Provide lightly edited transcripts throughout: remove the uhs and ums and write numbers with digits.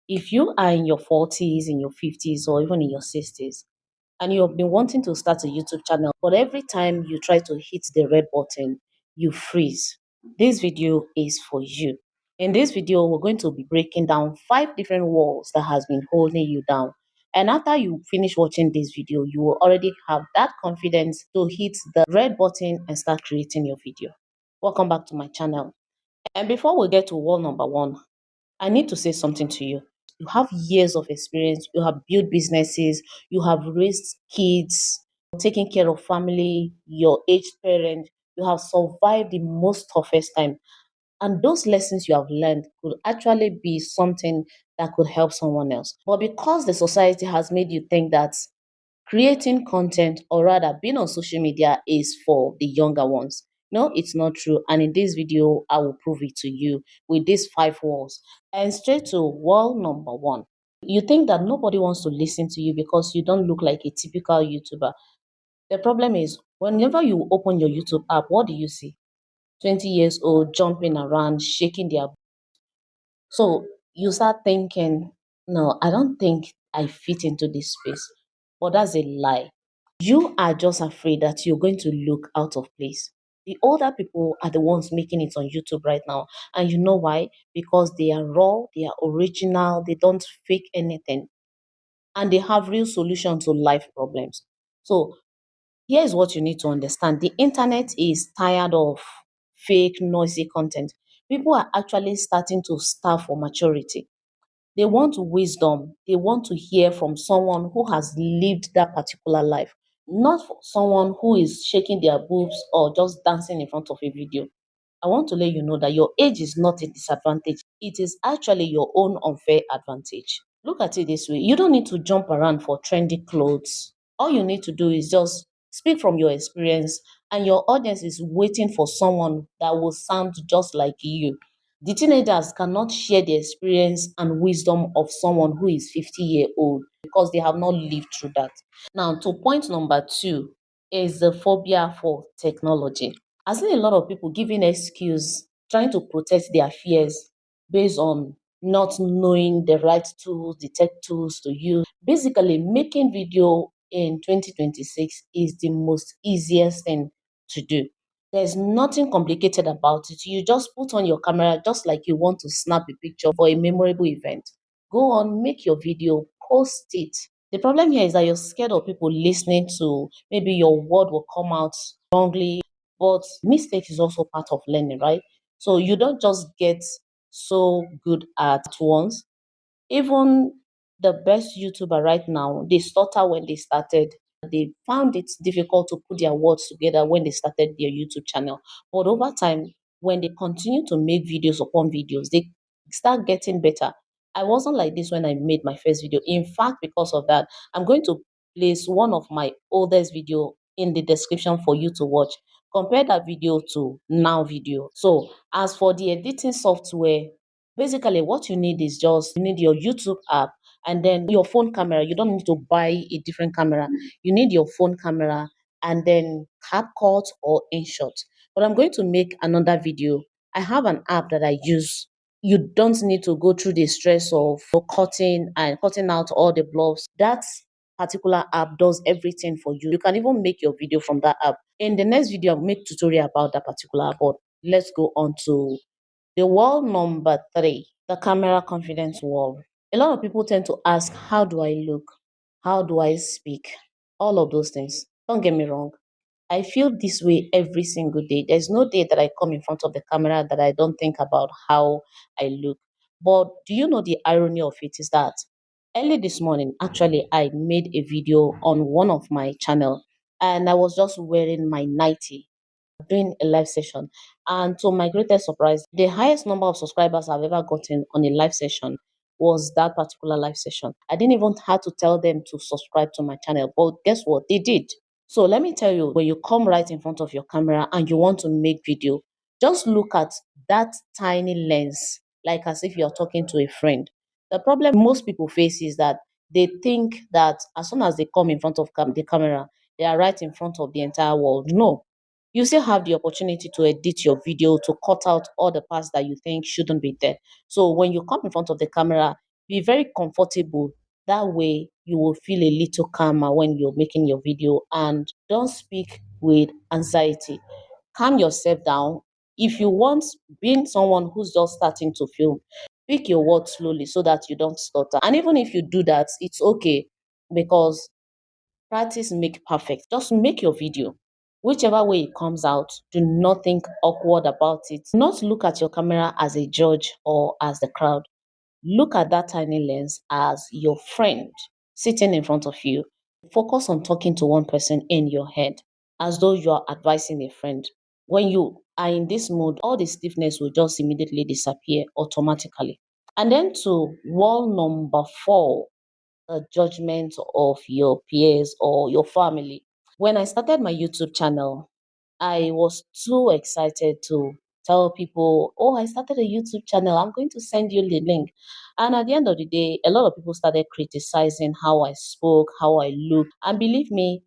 If you are in your 40s, in your 50s, or even in your 60s, and you have been wanting to start a YouTube channel, but every time you try to hit the red button, you freeze, this video is for you. In this video, we're going to be breaking down 5 different walls that has been holding you down. And after you finish watching this video, you will already have that confidence to hit the red button and start creating your video. Welcome back to my channel. And before we get to wall number 1, I need to say something to you. You have years of experience, you have built businesses, you have raised kids, taken care of family, your aged parent, you have survived the most toughest time. And those lessons you have learned could actually be something that could help someone else. But because the society has made you think that creating content, or rather being on social media, is for the younger ones. No, it's not true. And in this video, I will prove it to you with these 5 walls. And straight to wall number 1. You think that nobody wants to listen to you because you don't look like a typical YouTuber. The problem is, whenever you open your YouTube app, what do you see? 20 years old jumping around, shaking their. So you start thinking, no, I don't think I fit into this space. But that's a lie. You are just afraid that you're going to look out of place. The older people are the ones making it on YouTube right now. And you know why? Because they are raw, they are original, they don't fake anything, and they have real solutions to life problems. So here's what you need to understand. The internet is tired of fake, noisy content. People are actually starting to starve for maturity. They want wisdom. They want to hear from someone who has lived that particular life, not for someone who is shaking their boobs or just dancing in front of a video. I want to let you know that your age is not a disadvantage. It is actually your own unfair advantage. Look at it this way. You don't need to jump around for trendy clothes. All you need to do is just speak from your experience, and your audience is waiting for someone that will sound just like you. The teenagers cannot share the experience and wisdom of someone who is 50-year old because they have not lived through that. Now, to point number 2 is the phobia for technology. I've seen a lot of people giving excuse, trying to protect their fears based on not knowing the right tools, the tech tools to use. Basically, making video in 2026 is the most easiest thing to do. There's nothing complicated about it. You just put on your camera just like you want to snap a picture for a memorable event. Go on, make your video, post it. The problem here is that you're scared of people listening to maybe your word will come out wrongly, but mistake is also part of learning, right? So you don't just get so good at once. Even the best YouTuber right now, they stutter when they started. They found it difficult to put their words together when they started their YouTube channel. But over time, when they continue to make videos upon videos, they start getting better. I wasn't like this when I made my first video. In fact, because of that, I'm going to place one of my oldest video in the description for you to watch. Compare that video to now video. So as for the editing software, basically what you need is just you need your YouTube app and then your phone camera. You don't need to buy a different camera. You need your phone camera and then CapCut or InShot. But I'm going to make another video. I have an app that I use. You don't need to go through the stress of cutting and cutting out all the blobs. That particular app does everything for you. You can even make your video from that app. In the next video, I'll make tutorial about that particular app. But let's go on to the wall number 3, the camera confidence wall. A lot of people tend to ask, how do I look? How do I speak? All of those things. Don't get me wrong. I feel this way every single day. There's no day that I come in front of the camera that I don't think about how I look. But do you know the irony of it is that early this morning, actually, I made a video on one of my channel and I was just wearing my nightie doing a live session. And to my greatest surprise, the highest number of subscribers I've ever gotten on a live session was that particular live session. I didn't even have to tell them to subscribe to my channel, but guess what? They did. So let me tell you, when you come right in front of your camera and you want to make video, just look at that tiny lens, like as if you're talking to a friend. The problem most people face is that they think that as soon as they come in front of the camera, they are right in front of the entire world. No, you still have the opportunity to edit your video, to cut out all the parts that you think shouldn't be there. So when you come in front of the camera, Be very comfortable. That way, you will feel a little calmer when you're making your video, and don't speak with anxiety. Calm yourself down. If you want, being someone who's just starting to film, speak your words slowly so that you don't stutter. And even if you do that, it's okay, because practice make perfect. Just make your video. Whichever way it comes out, do not think awkward about it. Not look at your camera as a judge or as the crowd. Look at that tiny lens as your friend sitting in front of you. Focus on talking to one person in your head as though you are advising a friend. When you are in this mode, all the stiffness will just immediately disappear automatically. And then to wall number 4, the judgment of your peers or your family. When I started my YouTube channel, I was too excited to tell people, oh, I started a YouTube channel. I'm going to send you the link. And at the end of the day, a lot of people started criticizing how I spoke, how I looked. And believe me,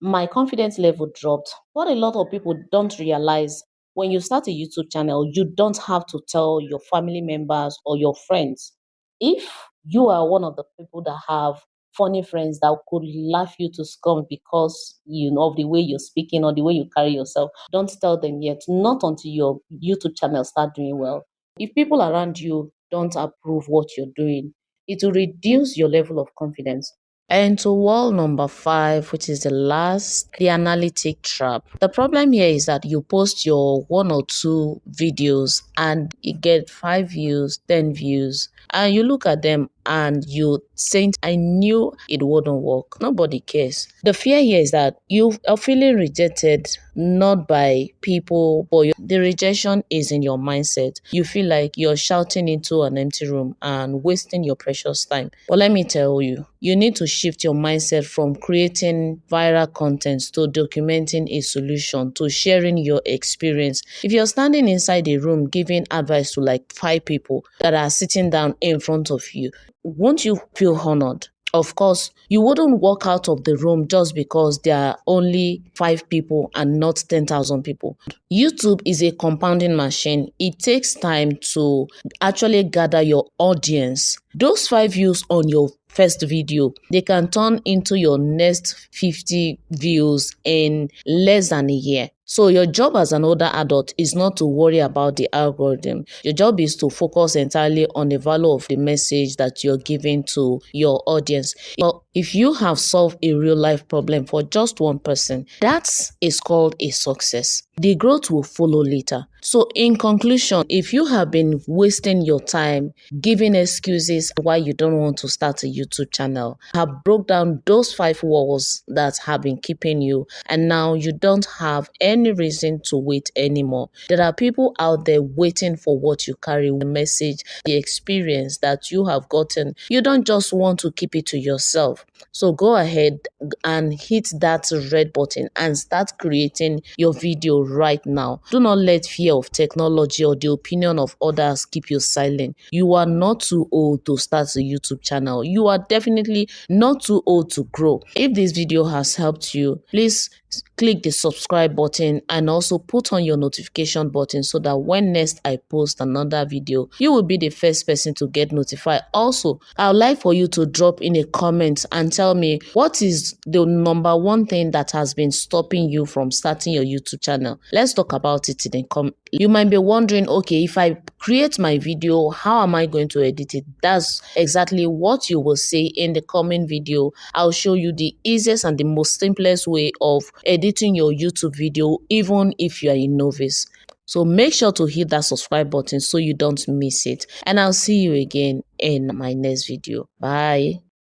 my confidence level dropped. What a lot of people don't realize, when you start a YouTube channel, you don't have to tell your family members or your friends. If you are one of the people that have funny friends that could laugh you to scorn because of the way you're speaking or the way you carry yourself, don't tell them yet, not until your YouTube channel start doing well. If people around you don't approve what you're doing, it will reduce your level of confidence. And to wall number 5, which is the last, the analytic trap. The problem here is that you post your 1 or 2 videos and you get 5 views, 10 views, and you look at them and you think, I knew it wouldn't work. Nobody cares. The fear here is that you are feeling rejected, not by people, but the rejection is in your mindset. You feel like you're shouting into an empty room and wasting your precious time. But let me tell you, you need to shift your mindset from creating viral content to documenting a solution to sharing your experience. If you're standing inside a room giving advice to like 5 people that are sitting down in front of you, won't you feel honored? Of course, you wouldn't walk out of the room just because there are only 5 people and not 10,000 people. YouTube is a compounding machine. It takes time to actually gather your audience. Those 5 views on your first video, they can turn into your next 50 views in less than a year. So your job as an older adult is not to worry about the algorithm. Your job is to focus entirely on the value of the message that you're giving to your audience. Well, if you have solved a real life problem for just one person, that is called a success. The growth will follow later. So in conclusion, if you have been wasting your time giving excuses why you don't want to start a YouTube channel, have broke down those 5 walls that have been keeping you, and now you don't have any reason to wait anymore. There are people out there waiting for what you carry, the message, the experience that you have gotten. You don't just want to keep it to yourself. So go ahead and hit that red button and start creating your video right now. Do not let fear of technology or the opinion of others keep you silent. You are not too old to start a YouTube channel. You are definitely not too old to grow. If this video has helped you, please click the subscribe button and also put on your notification button so that when next I post another video, you will be the first person to get notified. Also, I would like for you to drop in a comment and tell me what is the number 1 thing that has been stopping you from starting your YouTube channel. Let's talk about it in the comment. You might be wondering, okay, if I create my video, how am I going to edit it? That's exactly what you will see in the coming video. I'll show you the easiest and the most simplest way of editing your YouTube video, even if you are a novice. So make sure to hit that subscribe button so you don't miss it. And I'll see you again in my next video. Bye.